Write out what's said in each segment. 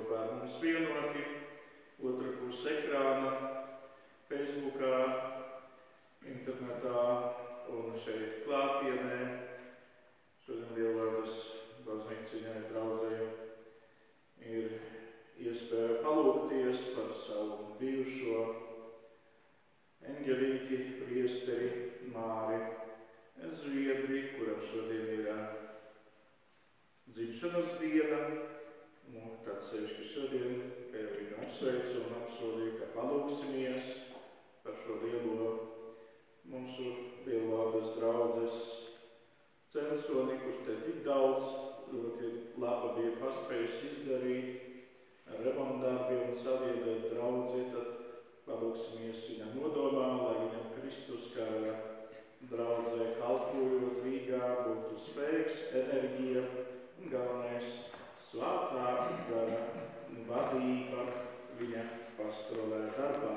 kopā ar mums vienoti, otra puse ekrāna, Facebookā, internetā un šeit klātienē. Šodien Lielvārdas baznīciņai draudzēji ir iespēja palūgties par savu bijušo eņģelīti, priesteri Māri Zviedri, kuram šodien ir dzimšanas diena. Tāds sevišķi šodien, ka jau viņu apsveicu un apsolīju, ka palūksimies par šo lielo mūsu Lielvārdas draudzes censoni, kurš te tik daudz ļoti laba bija paspējis izdarīt ar remontdarbiem un saviedēt draudzi, tad palūksimies viņam nodomā, lai viņam Kristus kā draudzē kalpojot Rīgā būtu spēks, enerģija un galvenais svētā gara vadība viņa pastorālē darbā.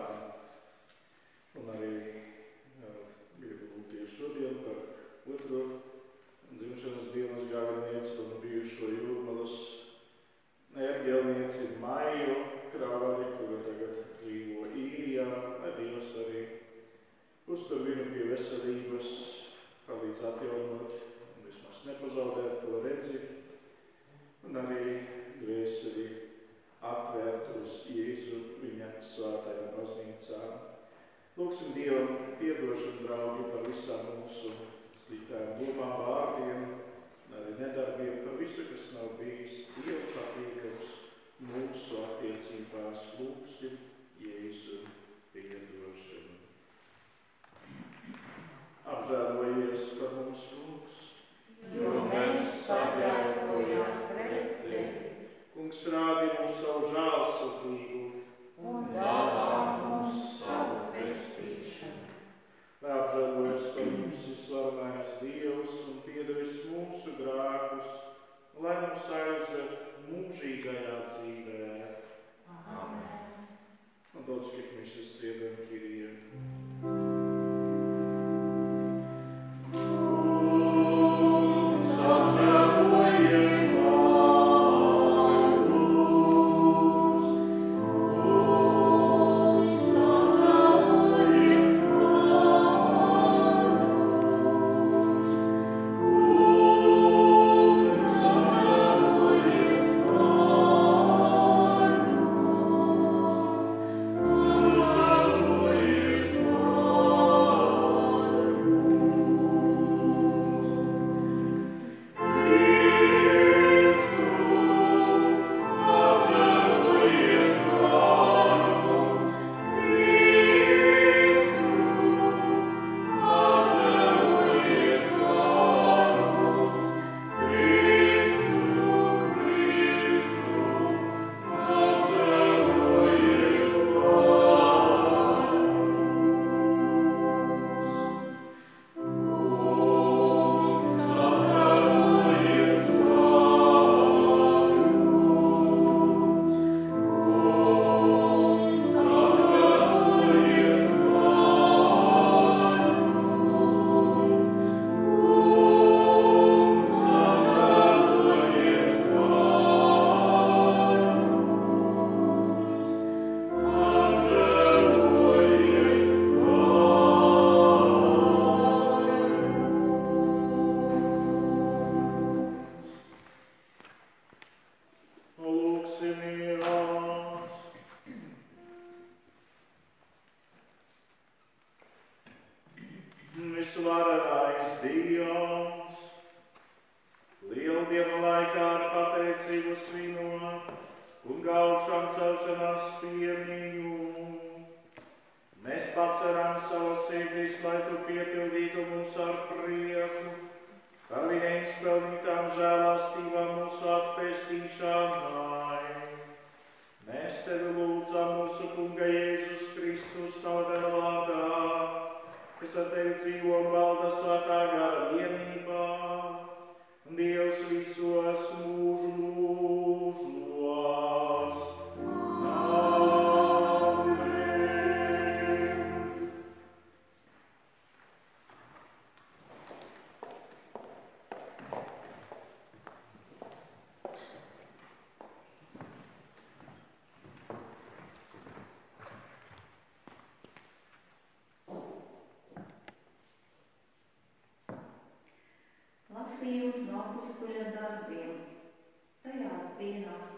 Un arī gribu lūgties šodien par otro dzimšanas dienas galvenieci un bijušo Jūrmalas ērģelnieci Maiju Kravali, kura tagad dzīvo Īrijā, lai Dievs arī uztur viņu pie veselības, palīdz atjaunot un vismaz nepazaudēt to redzi, un arī dvēseli atvērt uz Jēzu viņa svētajā baznīcā. Lūksim Dievam piedošanu, draugi, par visām mūsu sliktām domām, vārdiem, un arī nedarbiem, par visu, kas nav bijis Dievu patīkams mūsu attiecībās. Lūksim Jēzu piedošanu. Apžēlojies par mums, Kungs, jo mēs sagrēkojām pret Tevi. Kungs, rādi mums savu žēlsirdību un dāvā mums savu pestīšanu. Lai apžēlojies par mums visvarenais Dievs un piedevis mūsu grēkus, lai mums aizved mūžīgajā dzīvē. Amen. Un daudz, ka mēs iesiedam Kiriju. Visvarenais Dievs, lieldienu laikā ar pateicību svinot un augšām celšanās piemiņu. Mēs paceram savas sirdis, lai Tu piepildītu mūs ar prieku, par viņa izpelnītām žēlastībām mūsu atpestīšanai. Mēs Tevi lūdzam mūsu Kunga Jēzus Kristus Tava vārdā, kas ar Tevi dzīvo un valda svētā gara vienībā, Dievs visos mūžu mūžos. Amen. lasījumus no apustuļu darbiem. Tajās dienās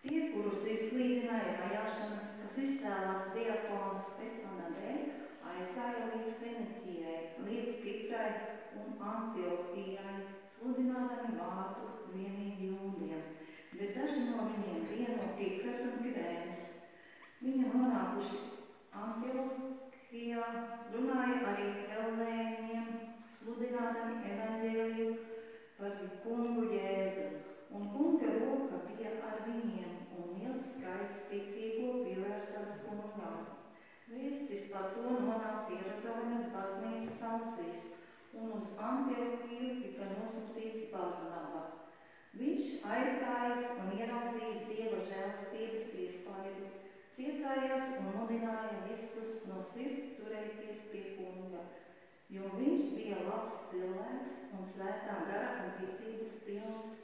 tie, kurus izklīdināja vajāšanas, kas izcēlās diakona Stefana dēļ, aizgāja līdz Feniķijai, līdz Kiprai un Antiohijai, sludinādami vārdu vienīgi jūdiem, bet daži no viņiem bija no Kipras un Kirēnas. Viņi nonākuši Antiohijā, runāja arī helēņiem, sludinādami evaņģēliju par kungu Jēzu, un kunga roka bija ar viņiem, un liels skaits ticīgo pievērsās kungam. Vēstis par to nonāca Jeruzalemes baznīcas ausīs, un uz Antiohiju tika nosūtīts Barnaba. Viņš aizgājis un ieraudzījis Dieva žēlastības iespaidu, priecājās un mudināja visus no sirds turēties pie kunga, jo viņš bija labs cilvēks un svētā gara un ticības pilns.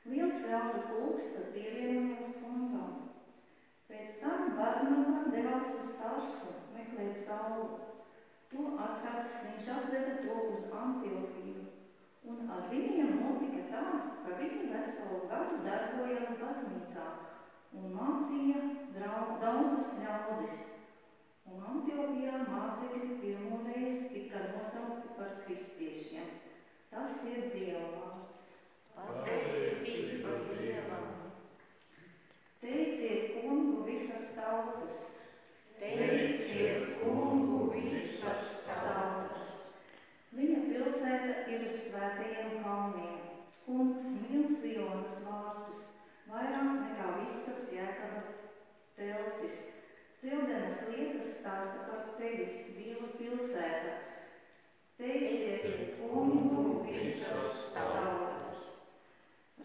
Liels ļaužu pulks tad pievienojās kungam. Pēc tam Barnaba devās uz Tarsu meklēt Saulu. To atradis, viņš atveda to uz Antiohiju, un ar viņiem notika tā, ka viņi veselu gadu darbojās baznīcā un mācīja daudzus ļaudis. Un Antiohijā mācekļi pirmoreiz tika nosaukti par kristiešiem. Tas ir Dieva vārds. Pateicība Dievam. Teiciet kungu visas tautas. Teiciet kungu visas tautas. Viņa pilsēta ir uz svētajiem kalniem. Kungs mīl Sionas vārtus, vairāk nekā visas Jēkaba teltis. Cildenes lietas stāsta par tevi, Dieva pilsēta. Teiciet kungu visas tautas.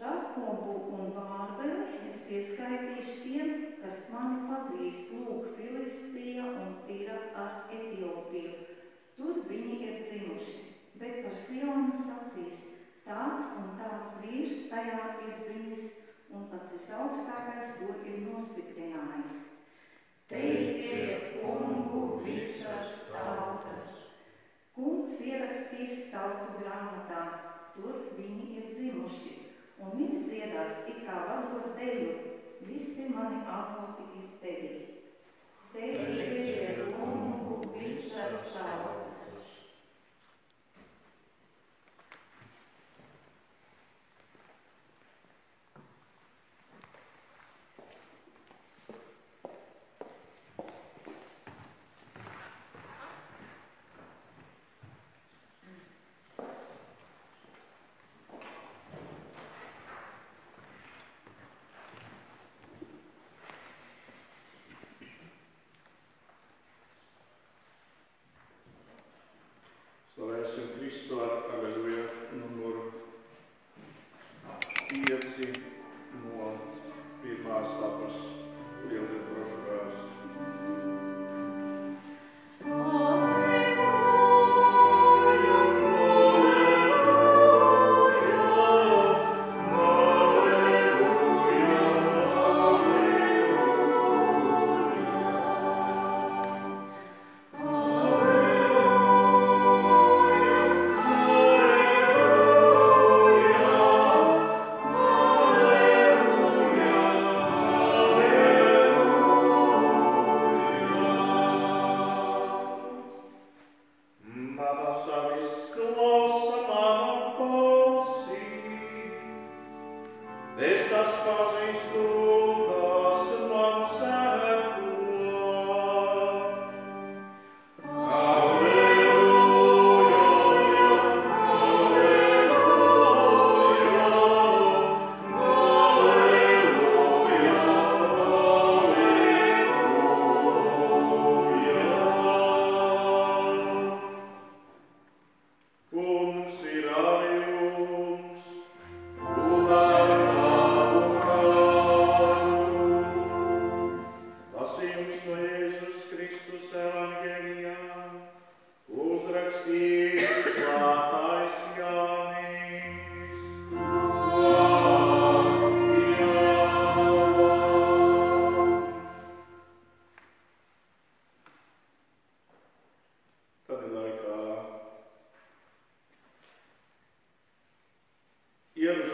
Rahumbu un Bārbeli es pieskaitīšu tiem, kas mani pazīst, lūk, Filistija un Tira ar Etiopiju. Tur viņi ir dzimuši, bet par Sionu sacīs, tāds un tāds vīrs tajā ir dzimis, un pats visaugstākais to ir nostiprinājis. Teiciet kungu visas tautas. Kungs ierakstīs tautu grāmatā, tur viņi ir dzimuši. Un viņi dziedās, it kā vadot deju, visi mani avoti ir tevi. Teiciet kungu visas tautas. Slavēsim Kristu ar aleluja numuru 5 no pirmās lapas Lieldienu brošūrās. Kungs ir ar jums, un ar tavu prātu.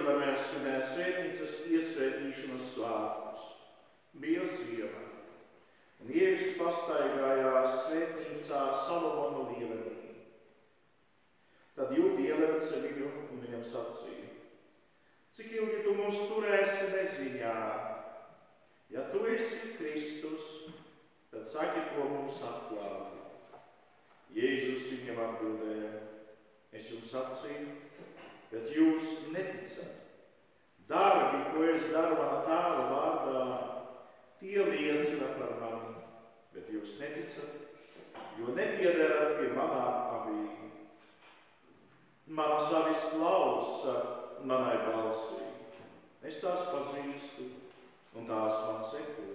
lai mēs svinētu svētnīcas iesvētīšanas svētkus. Bija ziema, un Jēzus pastaigājās svētnīcā Salomona lievenī. Tad jūdi ielence viņu un viņam sacīja: cik ilgi tu mūs turēsi neziņā? Ja tu esi Kristus, tad saki, ko mums atklāti. Jēzus viņam atbildēja: es jums sacīju, bet jūs neticat. Darbi, ko es daru mana Tēva vārdā, tie liecina par mani, bet jūs neticat, jo nepiederat pie manām avīm. Manas avis klausa manai balsī. Es tās pazīstu, un tās man seko.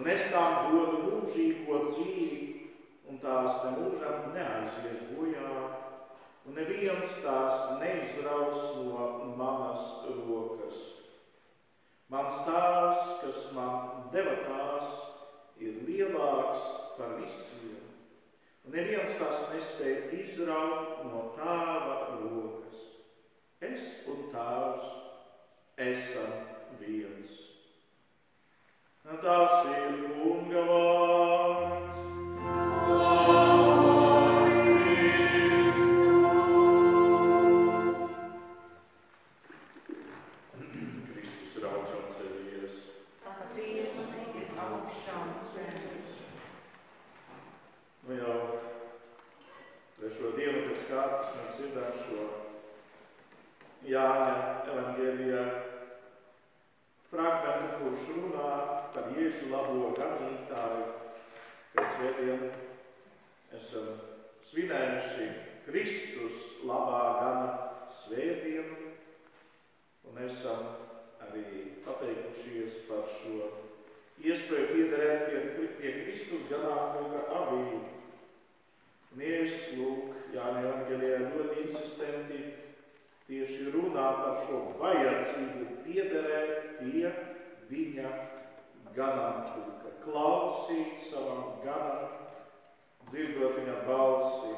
Un es tām dodu mūžīgo dzīvi, un tās nemūžam neaizies bojā, un neviens tās neizraus no manas rokas. Mans Tēvs, kas man deva tās, ir lielāks par visiem, un neviens tās nespēj izraut no Tēva rokas. Es un Tēvs esam viens. Un tas ir Kunga vārds. Jāņa evangēlijā fragmentu, kurš runā par Jēzu labo ganītāju. Pēc svētdien esam svinējuši Kristus labā gana svētdienu un esam arī pateikušies par šo iespēju piederēt pie Kristus ganāmākā avīm. Un Jēzus lūk Jāņa evangēlijā ļoti insistenti tieši runā par šo vajadzību piederēt pie viņa ganāmpulka, klausīt savam ganam, dzirdot viņa balsi,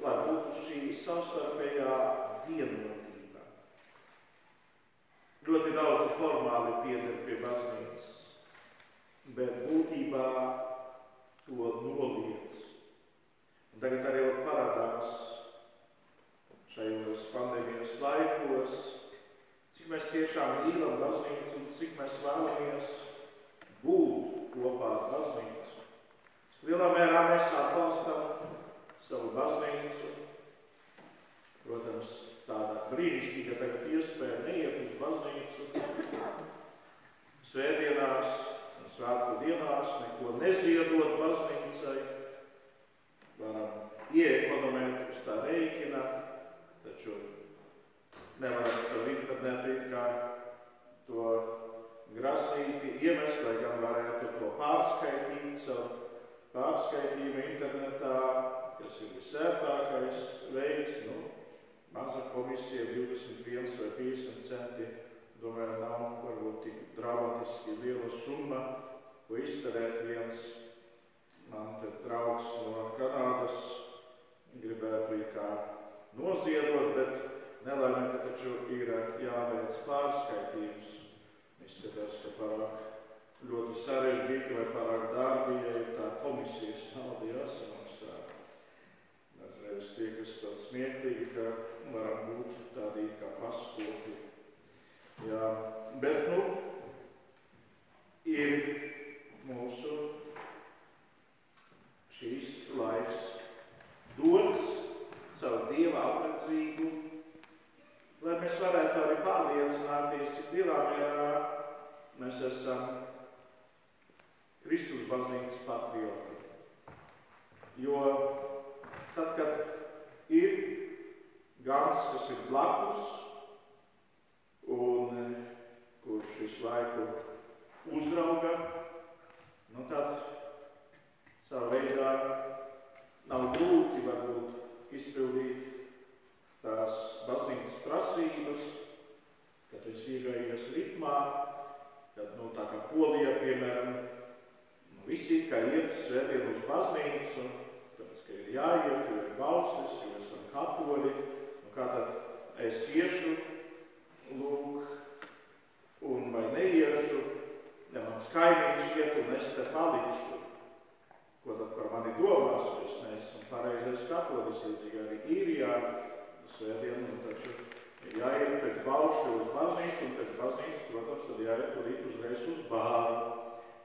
lai būtu šī savstarpējā vienotība. Ļoti daudz formāli pieder pie baznīcas, bet būtībā to noliedz. Un tagad arī parādās šajos pandēmijas laikos, cik mēs tiešām mīlam baznīcu un cik mēs vēlamies būt kopā ar baznīcu. Cik lielā mērā mēs atbalstam savu baznīcu. Protams, tāda brīnišķīga tagad iespēja neiet uz baznīcu svētdienās un svētku dienās, neko neziedot baznīcai. Varam ieekonomēt uz tā rēķina, taču nevaram savu internetu it kā to grasīti iemest, lai gan varētu to pārskaitīt savu pārskaitījumu internetā, kas ir visērtākais veids. Maza komisija 21 vai 50 centi, domāju, nav varbūt tik dramatiski liela summa, ko izterēt viens. Man te draugs no Kanādas gribētu kā noziedot, bet nelaimē, ka taču ir jāveic pārskaitījums. Izskatās, ka pārāk ļoti sarežģīti vai pārāk dārgi, ja ir tā komisijas nauda jāsamaksā. Dažreiz liekas pat smieklīgi, ka varam būt tādi kā paskoti. Jā, bet ir mūsu šīs laiks dots savu Dieva apredzību, lai mēs varētu arī pārliecināties, cik lielā mērā mēs esam Kristus baznīcas patrioti. Jo tad, kad ir gans, kas ir blakus un kurš visu laiku uzrauga, tad savā veidā nav grūti varbūt izpildīt tās baznīcas prasības, kad tu esi iegājies ritmā, kad tā kā Polijā, piemēram, visi kā iet svētdien uz baznīcu, tāpēc, ka ir jāiet, jo ir bauslis, jo esam katoļi, kā tad es iešu, te palikšu, ko tad par mani domās, jo es neesmu pareizais katolis, līdzīgi arī Īrijā, svētdienu, taču ir jāiet pēc baušļa uz baznīcu, un pēc baznīcas, protams, tad jāiet turīt uzreiz uz bāru.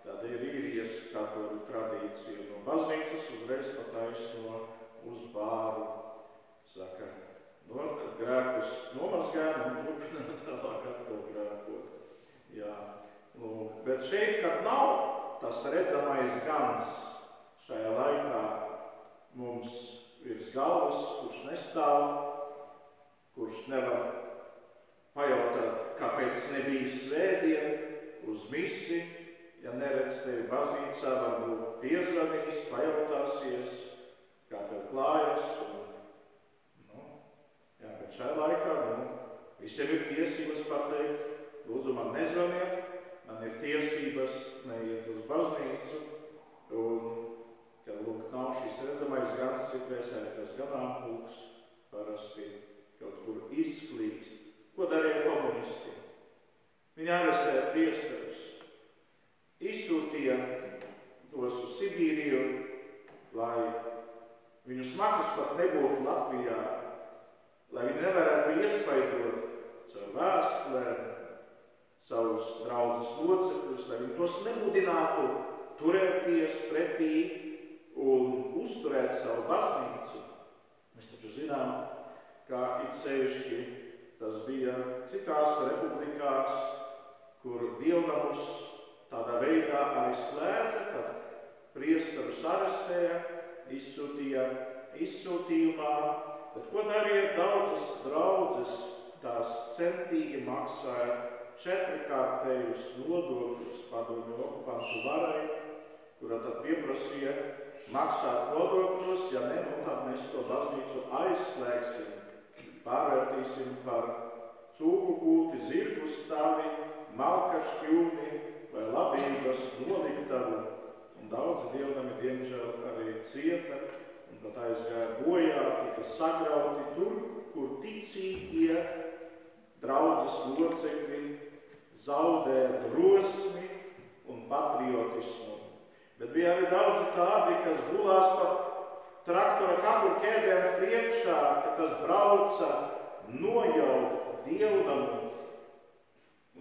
Tāda ir Īrijas katoļu tradīcija. No baznīcas uzreiz pataisno uz bāru. Saka, grēkus nomazgājam un turpinām tālāk atkal grēkot. Jā, lūk. Bet šeit, kad nav tas redzamais gans šajā laikā mums virs galvas, kurš nestāv, kurš nevar pajautāt, kāpēc nebija svētdien uz misi, ja neredz tevi baznīcā, varbūt piezvanīs, pajautāsies, kā tev klājas. Bet šajā laikā visiem ir tiesības pateikt, lūdzu man nezvaniet, man ir tiesības neiet uz baznīcu, un, kad lūk nav šis redzamais gans, citreiz arī tas ganāmpulks parasti kaut kur izklīst. Ko darīja komunisti? Viņi arestēja priesterus, izsūtīja tos uz Sibīriju, lai viņu smakas pat nebūtu Latvijā, lai viņi nevarētu iespaidot caur vēstulēm savus draudzes locekļus, lai viņi tos nemudinātu turēties pretī un uzturēt savu baznīcu. Mēs taču zinām, kā it sevišķi tas bija citās republikās, kur dievnamus tādā veidā arī slēdza, kad priesterus arestēja, izsūtīja izsūtījumā, bet ko darīja daudzas draudzes, tās centīgi maksāja 4-kārtējus nodokļus padomju okupantu varai, kura tad pieprasīja maksāt nodokļus, ja ne, tad mēs to baznīcu aizslēgsim, pārvērtīsim par cūku kulti, zirgu stāvi, malka šķūni vai labības noliktavu. Un daudzi dievnami, diemžēl, arī cieta un pat aizgāja bojā, tika sagrauti tur, kur ticīgie draudzes locekļi zaudē drosmi un patriotismu. Bet bija arī daudzi tādi, kas gulās pat traktora kapur ķēdēm priekšā, ka tas brauca nojaukt dievnamu.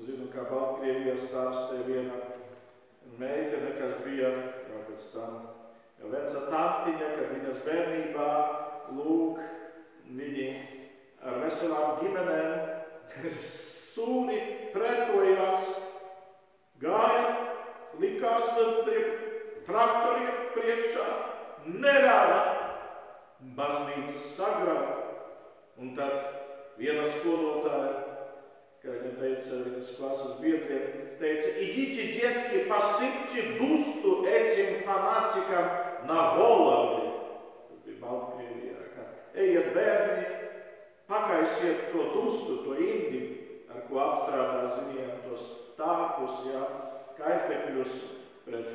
Zinu, kā Baltkrievijā stāstīja viena meitene, kas bija jau pēc tam veca tantiņa, kad viņas bērnībā, lūk, viņi ar veselām ģimenēm sūri pretojās, gāja, likās traktoriem priekšā, neļāva baznīcas sagrāt. Un tad viena skolotāja, kā viņa teica, viņas klases biedriem, teica, idите, детки, посыпьте бусту этим фанатикам на головы. Tas bija Baltkrievijā, ka ejiet bērni, pakaisiet to dustu, to indi, ar ko apstrādā, ziniet, tos tāpus, kaitekļus pret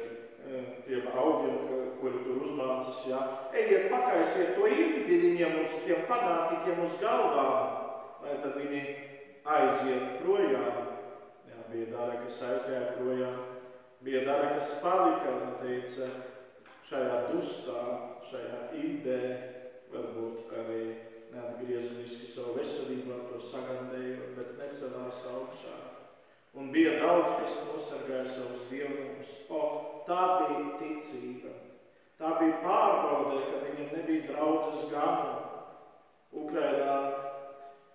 tiem augiem, kuri tur uzmācas, ejiet, pakaisiet to indi viņiem uz tiem fanātikiem uz galvām, lai tad viņi aiziet projām. Bija dara, kas aizgāja projām, bija dara, kas palika, un teica, šajā dustā, šajā indē, varbūt arī neatgriezeniski savu veselību ar to sagandēja, bet necelās augšā. Un bija daudz, kas nosargāja savus dievnumus. Tā bija ticība. Tā bija pārbaudē, ka viņiem nebija draudzes ganu. Ukrainā,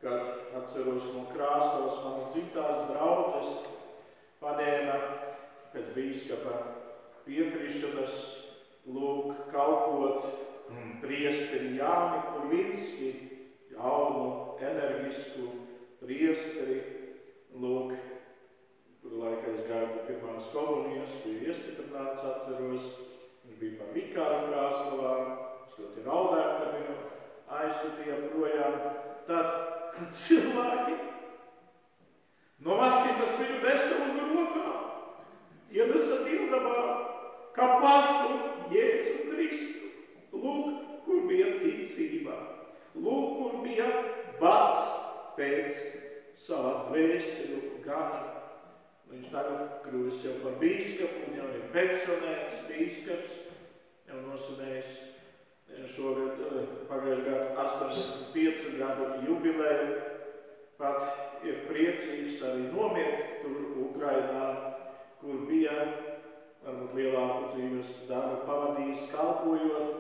kad atceros no Krāslavas manas dzimtās draudzes, paņēma pēc bīskapa piekrišanas, lūk, kalpot priesteri Jāni Purvinski, jaunu, energisku priesteri, lūk, kur laikā es gāju pie pirmās komunijas, bija iestiprināts, atceros, viņš bija par vikāru Krāslavā, es ļoti raudēju, kad viņu aizsūtīja projām. Tad cilvēki no mašīnas viņu nesa uz rokām, ienesa dievnamā kā pašu Jēzu Kristu. Lūk, kur bija ticība, lūk, kur bija bats pēc savā dvēseli gana. Viņš tagad kļuvis jau par bīskapu, un jau ir pensionēts bīskaps, jau nosinējis šogad pagājušajā gadu 85 gadu jubileju. Pat ir priecīgs arī nomirt tur Ukrainā, kur bija varbūt lielāku dzīves darbu pavadījis kalpojot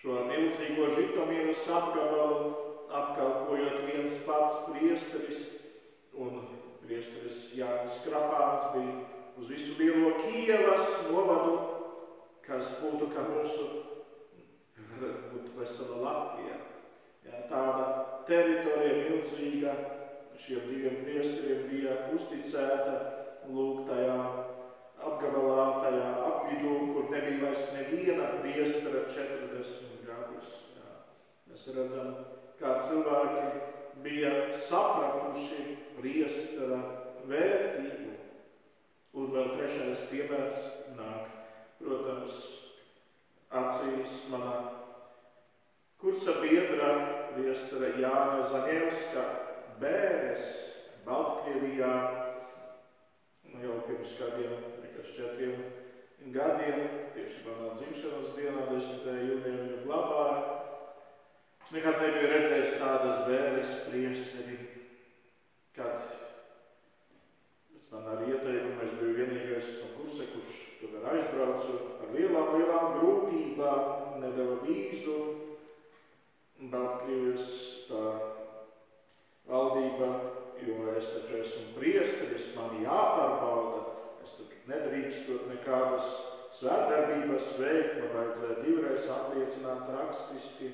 šo milzīgo Žitomīras apgabalu, apkalpojot viens pats priesteris, un priesteris Jānis Krapāns bija uz visu lielo Kijevas novadu, kas būtu kā mūsu, varbūt vesela Latvija. Jā, tāda teritorija milzīga šiem diviem priesteriem bija uzticēta lūk tajā apgabalā, tajā apvidū, kur nebija vairs neviena priestera 40 gadus. Jā. Mēs redzam, kā cilvēki bija sapratuši priestera vērtību. Un vēl trešais piemērs nāk, protams, acīs mana kursa biedra priestera Jāna Zaņevska bēres Baltkrievijā jau pirms kādiem 4 gadiem, tieši manā dzimšanas dienā, 10. jūnijā viņu glabāja. Es nekad nebiju redzējis tādas bēres priesteri, kad pēc man arī ieteikumu es biju vienīgais no kursa, kurš tur aizbraucu ar lielām grūtībām, nedeva vīzu. Baltkrievijas tā valdība, jo es taču esmu priesteris, man jāpārbauda, es tur nedrīkstot nekādas svētdarbības veikt, man vajadzēja 2 reizes apliecināt rakstiski,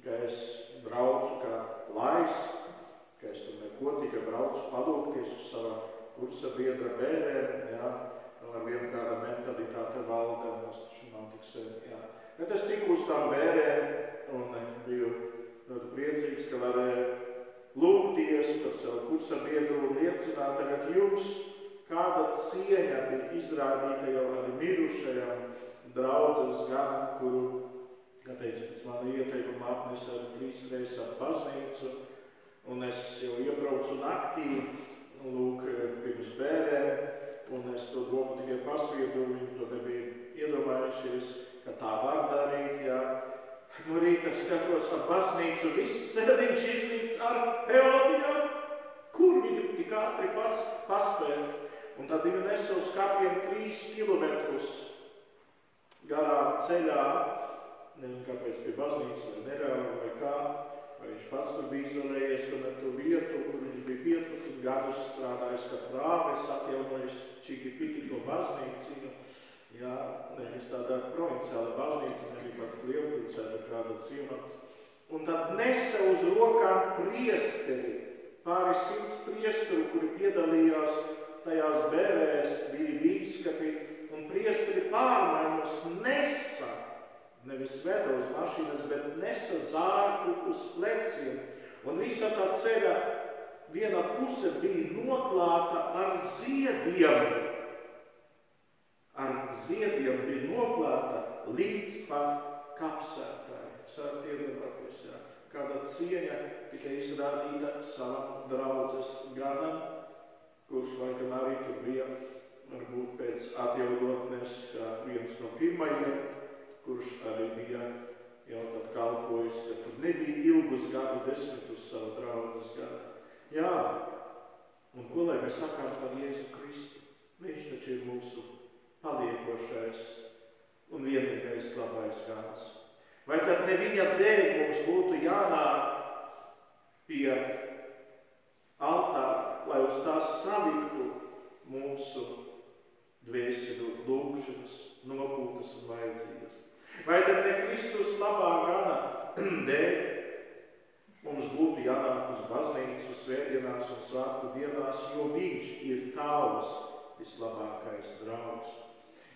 ka es braucu kā laists, ka es tur neko tikai braucu palūkties uz savā kursa biedra bērēm, jā, ar vienu kāda mentalitāte valda, tas taču nav tik sen, jā. Bet es tiku uz tām bērēm, un biju ļoti priecīgs, ka varēju lūgties par savu kursa biedru un liecināt tagad jums, kāda cieņa bija izrādīta jau arī mirušajām draudzes gan, kuru, kā teicu, pēc mani ieteikuma apnesa arī 3 reizes ap baznīcu, un es jau iebraucu naktī, lūk, pirms bērēm, un es to domu tikai pasvietu, viņi to nebija iedomājušies, ka tā var darīt, jā. No rīta skatos ar baznīcu, viss sēdiņš izlīgts ar peotijām, kur viņi tik ātri paspēja. Un tad viņi nesa uz kapiem 3 kilometrus garā ceļā, nezinu, kāpēc pie baznīcas vai nereāli vai kā, vai viņš pats tur bija izolējies tomēr to vietu, kur viņš bija 15 gadus strādājis kā prāves, atjaunojis čiki piki to baznīcinu. Jā, nevis tādā provinciāla baznīca, nebija pat lielpilsēta kāda ciemats. Un tad nesa uz rokām priesteri, pāri 100 priesteru, kuri piedalījās tajās bērēs, bija bīskapi, un priesteri pārmaiņus nesa, nevis veda uz mašīnas, bet nesa zārku uz pleciem. Un visa tā ceļa viena puse bija noklāta ar ziediem. Ar ziediem bija noklāta līdz pat kapsētāji. Sākt iedomāties, jā. Kāda cieņa tikai izrādīta savam draudzes ganam, kurš laikam arī tur bija, varbūt pēc atjaunotnes, kā viens no pirmajiem, kurš arī bija jau tad kalpojis, ka tur nebija ilgus gadu desmitus savu draudzes gadu. Jā, un ko lai mēs sakām par Jēzu Kristu? Viņš taču ir mūsu paliekošais un vienīgais labais gans. Vai tad ne viņa dēļ mums būtu jānāk pie altāra, lai uz tās saliktu mūsu dvēseli lūgšanas, nopūtas un vajadzības? Vai tad ne Kristus labā gana dēļ mums būtu jānāk uz baznīcu svētdienās un svētku dienās, jo viņš ir tavs vislabākais draugs?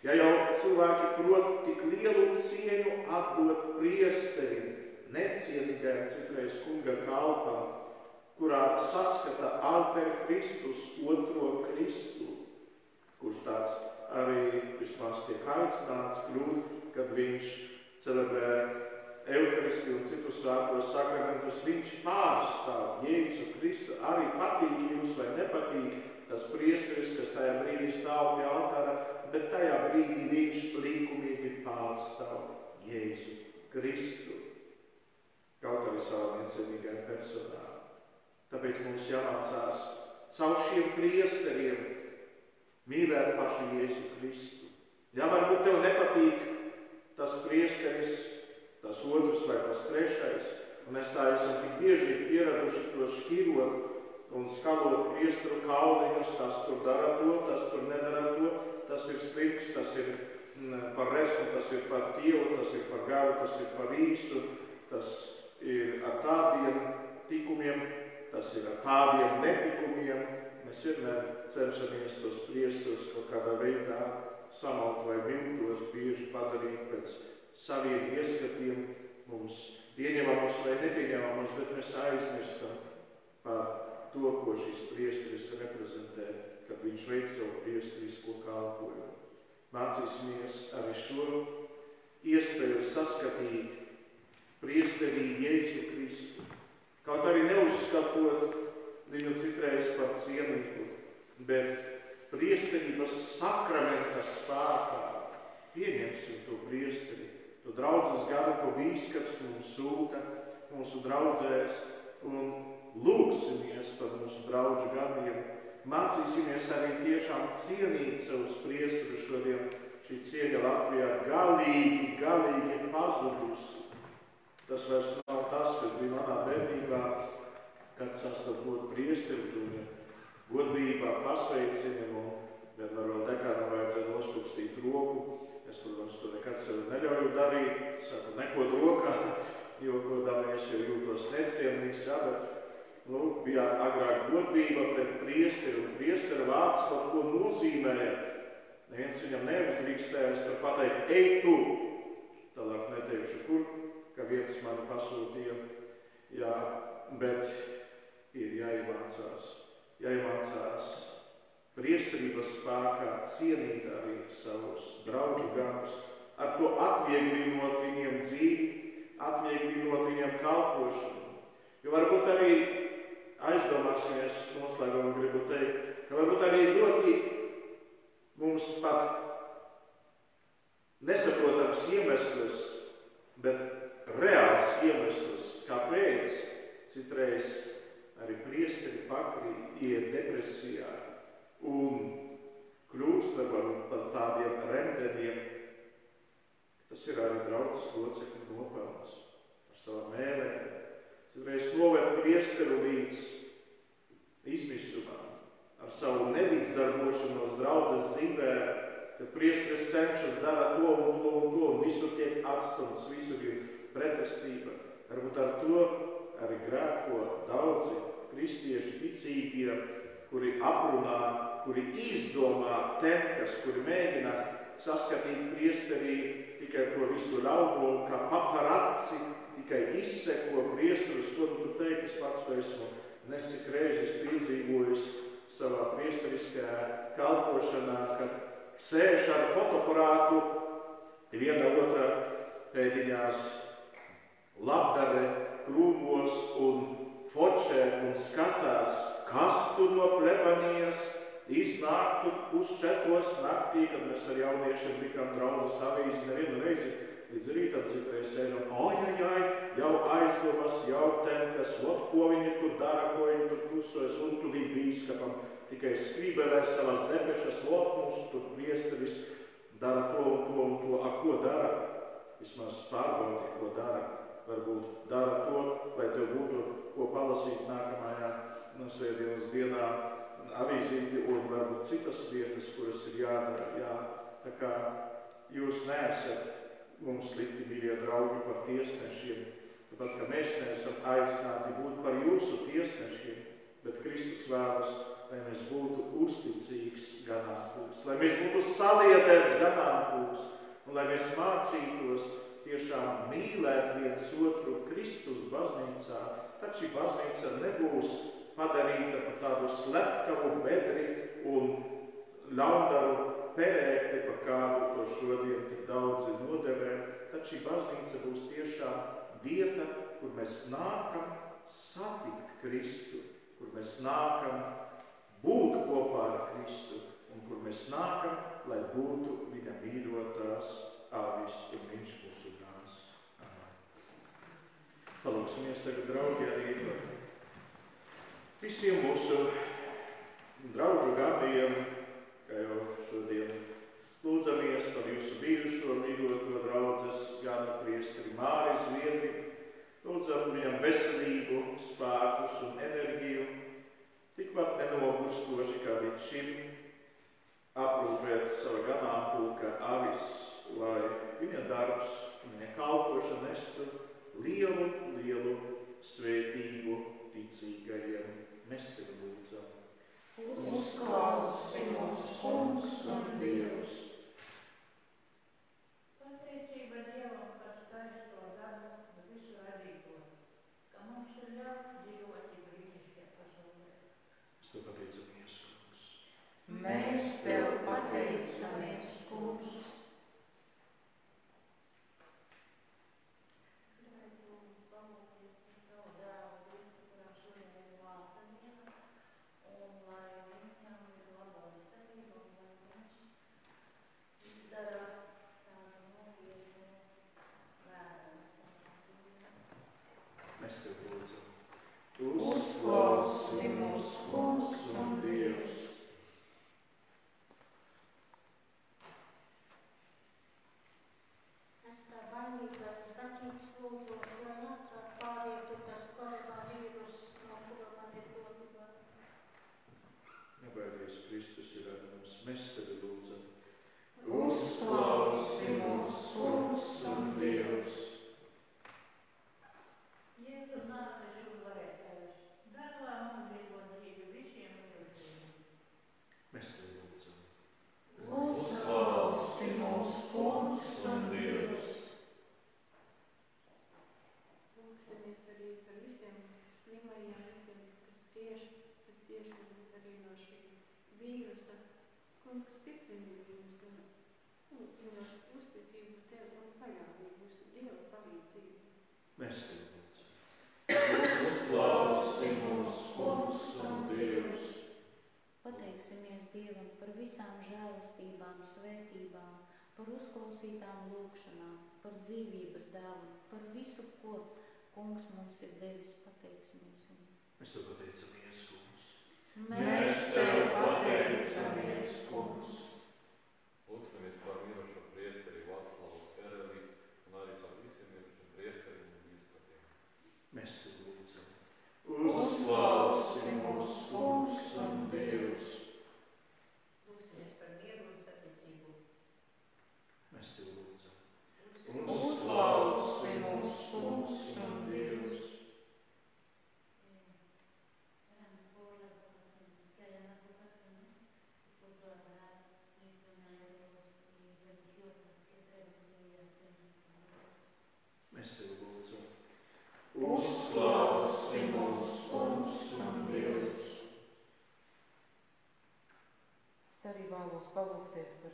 Ja jau cilvēki prot tik lielu cieņu atdot priesterim, necienīgajam citreiz kunga kalpam, kurā saskata alter Kristus, otro Kristu, kurš tāds arī vismaz tiek aicināts kļūt, kad viņš celebrē Euharistiju un citus svētos sakramentus, viņš pārstāv Jēzu Kristu. Arī patīk jums vai nepatīk tas priesteris, kas tajā brīdī stāv pie altāra, bet tajā brīdī viņš likumīgi pārstāv Jēzu Kristu, kaut arī savā viencienīgajā personā. Tāpēc mums jāmācās caur šiem priesteriem mīlēt pašu Jēzu Kristu. Ja varbūt tev nepatīk tas priesteris, tas otrs vai tas trešais, un mēs tā esam tik bieži pieraduši to šķirot un skalot priesteru kauliņus, tas tur dara to, tas tur nedara to, tas ir slikts, tas ir par resu, tas ir par tievu, tas ir par garu, tas ir par īsu, tas ir ar tādiem tikumiem, tas ir ar tādiem netikumiem. Mēs vienmēr cenšamies tos priesterus kaut kādā veidā samalt vai viltos, bieži padarīt pēc saviem ieskatiem, mums pieņemamos vai nepieņemamos, bet mēs aizmirstam par to, ko šis priesteris reprezentē, kad viņš veic savu priesterisko kalpojumu. Mācīsimies arī šo iespēju saskatīt priesterī Jēzu Kristu, kaut arī neuzskatot viņu citreiz par cienīgu, bet priesterības sakramenta spēkā pieņemsim to priesteri, to draudzes gadu, ko bīskaps mums sūta mūsu draudzēs, un lūksimies par mūsu draudžu gadiem. Mācīsimies arī tiešām cienīt savus priesterus šodien. Šī cieņa Latvijā galīgi pazudusi. Tas vairs nav tas, kas bija manā bērnībā, kad sastapot priesteri, un godībā pasveicina, un vienmēr vēl dekānam vajadzēja noskustīt roku. Es, protams, to nekad sev neļauju darīt, saku nekod rokā, jo kodamies, jo jūtos necienīgs, bet bija agrāk godība pret priesteri, un priestera vārds kaut ko nozīmēja. Neviens viņam neuzdrīkstējas par pateikt, ej tu, tālāk neteikšu kur, ka viens mani pasūtīja, jā, bet ir jāiemācās priesterības spēkā cienīt arī savus draudžu gadus, ar to atvieglinot viņiem dzīvi, atvieglinot viņiem kalpošanu. Jo varbūt arī aizdomāsimies, noslēgumā gribu teikt, ka varbūt arī ļoti mums pat nesaprotams iemesls, bet reāls iemesls, kāpēc citreiz arī priesteri pakrīt, iet depresijā un kļūst varbūt par tādiem remdeniem. Tas ir arī draudzes locekļu nopelns ar savām mēlēm. Citreiz noved priesteru līdz izmisumam, ar savu nelīdzdarbošanos draudzes dzīvē, kad priesteris cenšas dara to un to un to, un visur tiek atstumts, visur ir pretestība. Varbūt ar to arī grēko daudzi kristieši ticīgie, kuri aprunā, kuri izdomā temkas, kuri mēģina saskatīt priesterī tikai to visu ļauno, kā paparazzi, tikai izseko priesterus, ko tu teiksi, es pats to esmu nesik reizes piedzīvojis savā priesteriskajā kalpošanā, kad sēž ar fotoaparātu, viena otra pēdiņās labdare, krūmos un fočē un skatās, kas tur no plebanijas iznāk tur pusčetros naktī, kad mēs ar jauniešiem tikām draudzes avīzi nevienu reizi līdz rītam citreiz sēžam, jau aizdomas, jau temkas, ko viņi tur dara, ko viņi tur klusojas, un tu bija bīskapam, tikai skrībelēs savas debešas, mums tur priesteris dara to un to un to, ko dara? Vismaz pārbaudi, ko dara. Varbūt dara to, lai tev būtu ko palasīt nākamajā svētdienas dienā avīzīti un varbūt citas vietas, kuras ir jādara. Jā, tā kā jūs neesat mums slikti, mīļie draugi, par tiesnešiem, tāpat, ka mēs neesam aicināti būt par jūsu tiesnešiem, bet Kristus vēlas, lai mēs būtu uzticīgs ganāmpulks, lai mēs būtu saliedēts ganāmpulks un lai mēs mācītos tiešām mīlēt viens otru Kristus baznīcā, tad šī baznīca nebūs padarīta par tādu slepkavu bedri un ļaundaru perēkli, par kādu to šodien tik daudzi nodevē, tad šī baznīca būs tiešām vieta, kur mēs nākam satikt Kristu, kur mēs nākam būt kopā ar Kristu un kur mēs nākam, lai būtu viņa mīļotās avis un viņš mūsu gans. Palūksimies tagad, draugi, arī par visiem mūsu draugu gadiem, kā jau šodien lūdzamies par jūsu bijušo mīļoto draudzes ganu priesteri Māri Zviedri. Lūdzam viņam veselību, spēkus un enerģiju, tikpat nenogurstoši kā līdz šim, aprūpēt savu ganāmpulka avis, lai viņa darbs, viņa kalpošana nestu lielu, lielu svētību ticīgajiem. Mēs tevi lūdzam. Uzklausi mūsu Kungs un Dievs. Pateicība Dievam par skaisto dabu un visu radīto, ka mums ir ļauts dzīvot brīnišķīgajā pasaulē. Mēs tev pateicamies, Kungs. Mēs tev pateicamies, Kungs. Uzklausi mūsu Kungs un Dievs. Es tā baimīgā saķīts lūdzos, lai ātrāk pārietu tas koronavīrus, no kura man ir dotībā. Nebaidīs Kristus ir ar mums. Mēs tevi lūdzam. Uzklausi mūsu Kungs un Dievs. Jēzu nāves uzvarētājs, dāvā mūžīgo dzīvi visiem ļaudīm. Mēs tevi lūdzam. Uzklausi mūsu Kungs un Dievs. Lūksimies arī par visiem slimajiem, visiem, kas cieš arī no šī vīrusa. Kungs, stiprini viņus un viņos uzticību tev un paļāvību uz Dieva palīdzību. Mēs tevi lūdzam. Uzklausi mūsu Kungs un Dievs. Pateiksimies Dievam par visām žēlastībām, svētībām, par uzklausītām lūgšanām, par dzīvības dāvanu, par visu, ko Kungs mums ir devis. Pateiksimies Viņam. Mēs tev pateicamies, Kungs. Mēs tev pateicamies, Kungs. Lūksimies par mirušo priesteri Vaclavu Svereli un arī par visiem mirušiem priesteriem un biskupiem. Mēs tev lūdzam. Uzklausi mūsu Kungs un Dievs. Lūksimies par mieru un saticību. Mēs tev lūdzam. Uzklausi mūsu Kungs un Dievs. Mēs tev lūdzam. Uzklausi mūsu Kungs un Dievs. Es arī vēlos palūgties par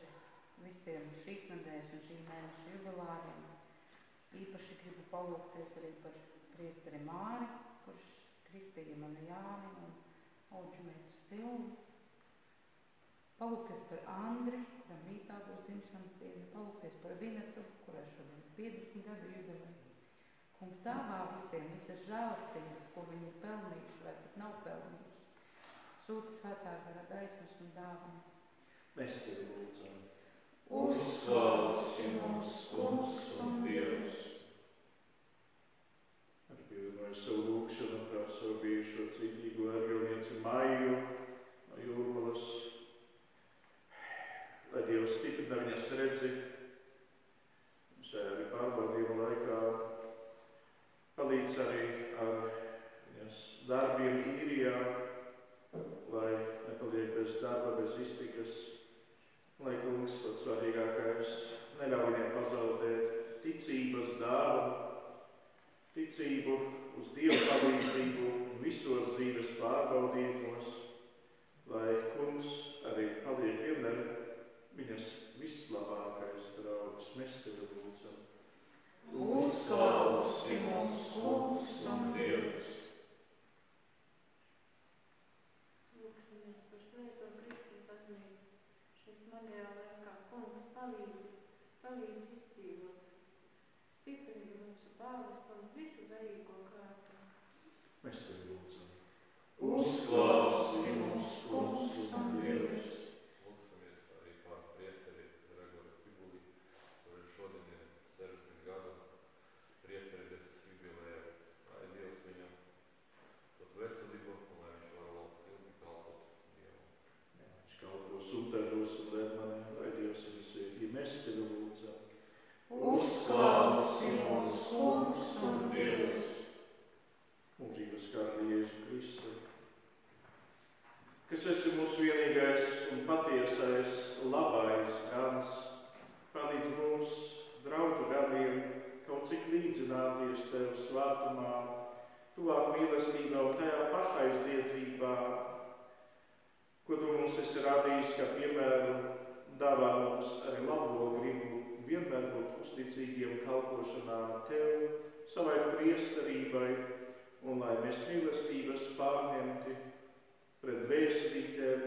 visiem šīs nedēļas un šī mēneša jubilāriem. Īpaši gribu palūgties arī par priesteri Māri, kurš kristīja mani Jāni un Audžumētu Silvu. Palūgties par Andri, kuram rītā būs dzimšanas diena. Palūgties par Vinetu, kurai šodien 50 gadu jubileja. Kungs dāvā visiem visas žēlastības, ko viņi ir pelnījuši vai pat nav pelnījuši. Sūta svētā gara gaismas un dāvanas. Mēs tevi lūdzam. Uzklausi mūsu Kungs un Dievs. Atbildināju savu lūgšanu par savu bijušo cītīgo ārgalnieci Maiju no Jūrmalas. Lai Dievs stiprina viņas redzi. Šajā arī pārbaudījuma laikā palīdz arī ar viņas darbiem īrijā, lai nepaliek bez darba, bez iztikas. Lai Kungs, pats svarīgākais, neļauj viņiem pazaudēt ticības dāvanu, ticību uz Dieva palīdzību visos dzīves pārbaudījumos, lai Kungs arī paliek vienmēr viņas vislabākais draugs. Mēs tevi lūdzam. Uzklausi mūsu Kungs un Dievs. Lūksimies par Svēto Kristu baznīcu, šai smagajā laikā. Kungs, palīdz izdzīvot. Stiprini mūsu pāvestu un visu garīgo kārtu. Mēs tevi lūdzam. Uzklausi mūs, Kungs un Dievs. Lūksimies arī par priesteri Gregoru Pibuli, kurš šodien ir 60 gadu priesterības jubilejā. Lai Dievs viņam dot veselību un lai viņš var vēl ilgi kalpot Dievam. Viņš kalpos Utažos un Ledmanē, lai Dievs viņu svētī. Mēs tevi lūdzam. Uzklausi mūs, Kungs un Dievs. Mūžības kārta Jēzu Kristu, kas esi mūsu vienīgais un patiesais, labais gans, palīdz mums, draudžu gadiem, kaut cik līdzināties Tev svētumā, tuvāk mīlestībā un tajā pašaizliedzībā, ko Tu mums esi radījis, kā piemēru, dāvā mums arī labo gribu vienmēr būt uzticīgiem kalpošanā Tev, savai priesterībai, un lai mēs mīlestības pārņemti pret dvēselītēm,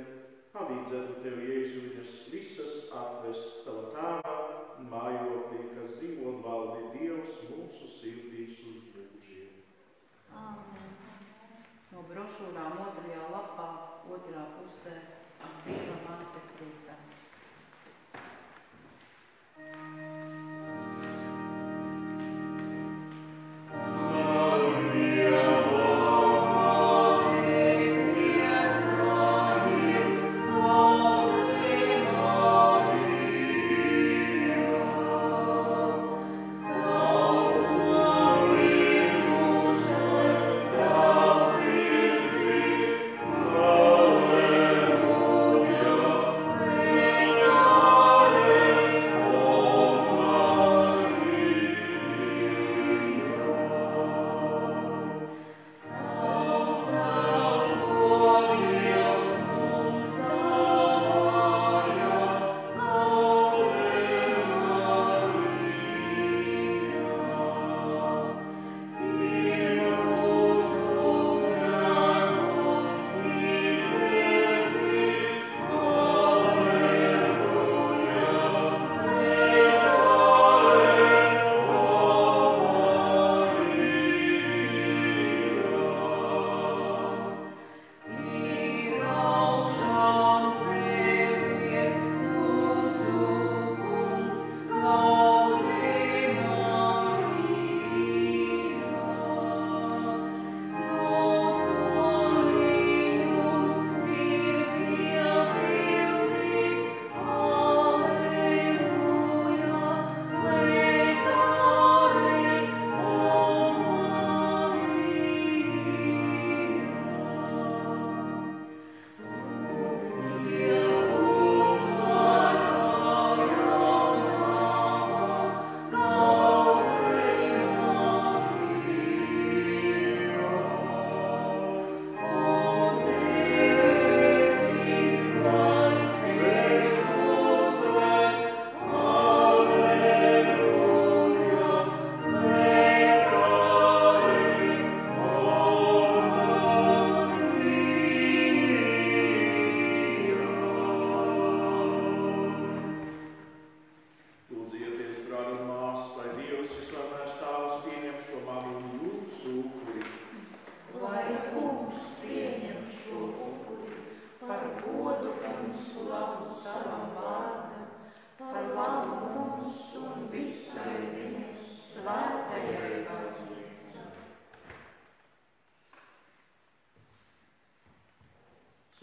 palīdzētu Tev, Jēzu, viņas visas atvest Tava Tēva mājoklī, kas dzīvo un valdi Dievs mūsu sirdīs uz mūžiem. Āmen. No brošūrām 2. lapā, 2. pusē, ap Dieva māte priecā.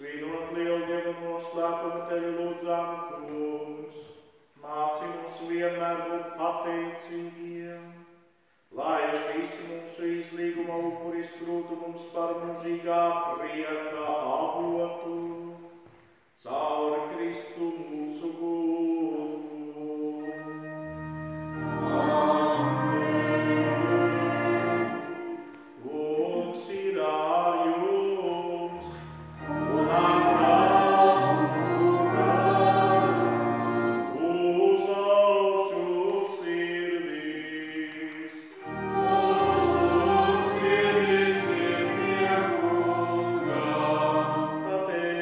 Svinot lieldienu noslēpumu Tevi lūdzām, Kungs, māci mums vienmēr būt pateicīgiem, lai šis mūsu izlīguma upuris kļūtu mums par mūžīgā prieka avotu, caur Kristu mūsu Kungu. Kungs ir ar jums, un uzaušu sirdīs. Pateicos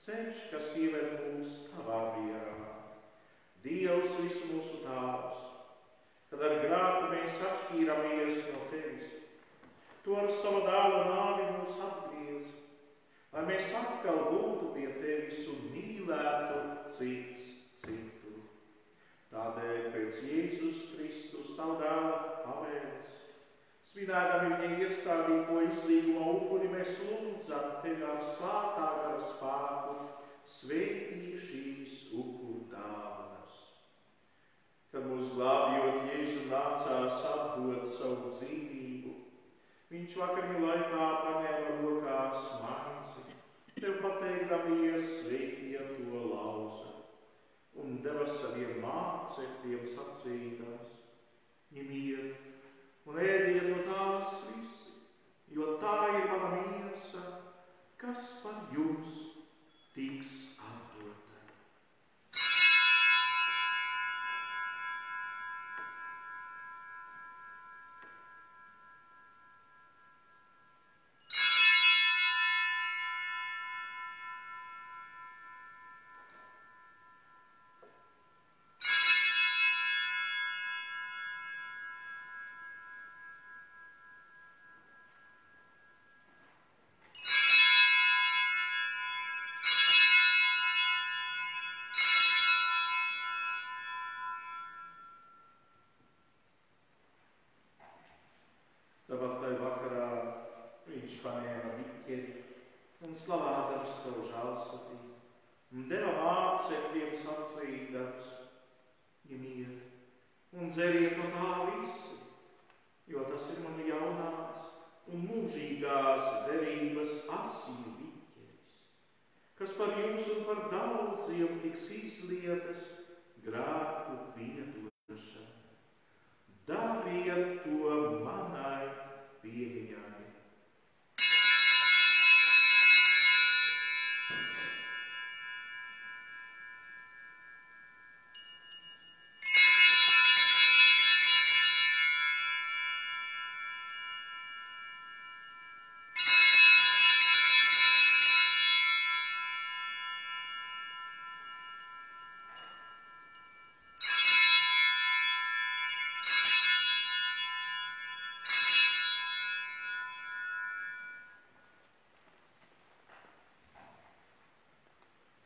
ceļš, kas ieved mūs tavā mierā. Dievs visu mūsu Tēvs, kad ar grēku mēs atšķīramies no tevis, tu ar savu dēlu nāvi mūs atgriez, lai mēs atkal būtu pie tevis un mīlētu cits citu. Tādēļ pēc Jēzus Kristus tavu dēla pavēles, svinēdami viņa iestādīto izlīguma upuri, mēs lūdzam tevi ar svētā gara spēku, svētī šīs upuru dāvanas. Kad mūs glābjot, Jēzu nācās atdot savu dzīvību, viņš vakariņu laikā paņēma rokās maizi, tev pateikdamies svētīja to lauza, un deva saviem mācekļiem sacīdams: ņemiet un ēdiet no tās visi, jo tā ir mana miesa, kas par jums tiks atdota. Tāpat tai vakarā viņš paņēma biķeri un slavādams tavu žēlsirdību un deva mācekļiem sacīdams: ņemiet un dzeriet no tā visi, jo tas ir man jaunās un mūžīgās derības asiju biķeris, kas par jums un par daudziem tiks izlietas grēku piedošanai. Dariet to manai piemiņai.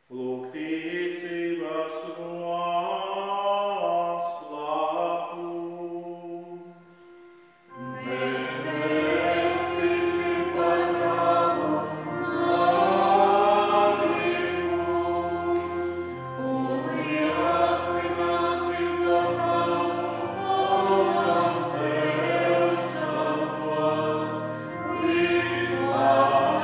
Lūk, ticības noslēpums. Mēs vēstīsim par tavu nāvi mums, un liecināsim par tavu augšām celšanos, līdz tavajām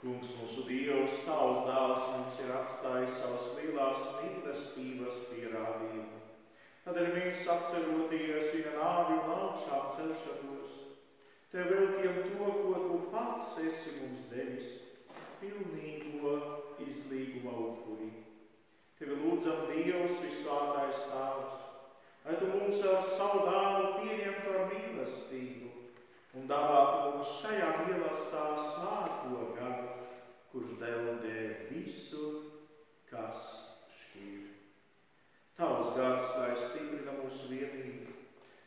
Kungs, mūsu Dievs, tavs dēls mums ir atstājis savas lielās mīlestības pierādījumu. Tādēļ mēs atceroties viņa nāvi un augšām celšanos, tev veltījam to, ko tu pats esi mums devis, pilnīgo izlīguma upuri. Tevi lūdzam, Dievs, visvētais Tēvs, lai tu mums ar savu dēlu pieņemtu ar mīlestību un dāvātu mums šajā mīlestībā svēto garu, kurš deldē visu, kas šķīr. Tavs gars, lai stiprina mūsu vienību,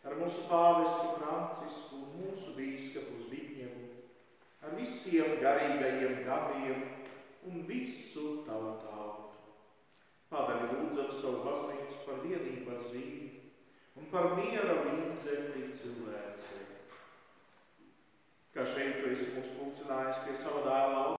ar mūsu pāvestu Francisku un mūsu bīskapu Zbigņevu, ar visiem garīgajiem gadiem un visu tavu tautu. Padari lūdzam savu baznīcu par vienības zīmi un par miera līdzekli cilvēcei. Kā šeit tu esi mūs pulcinājis pie sava dēla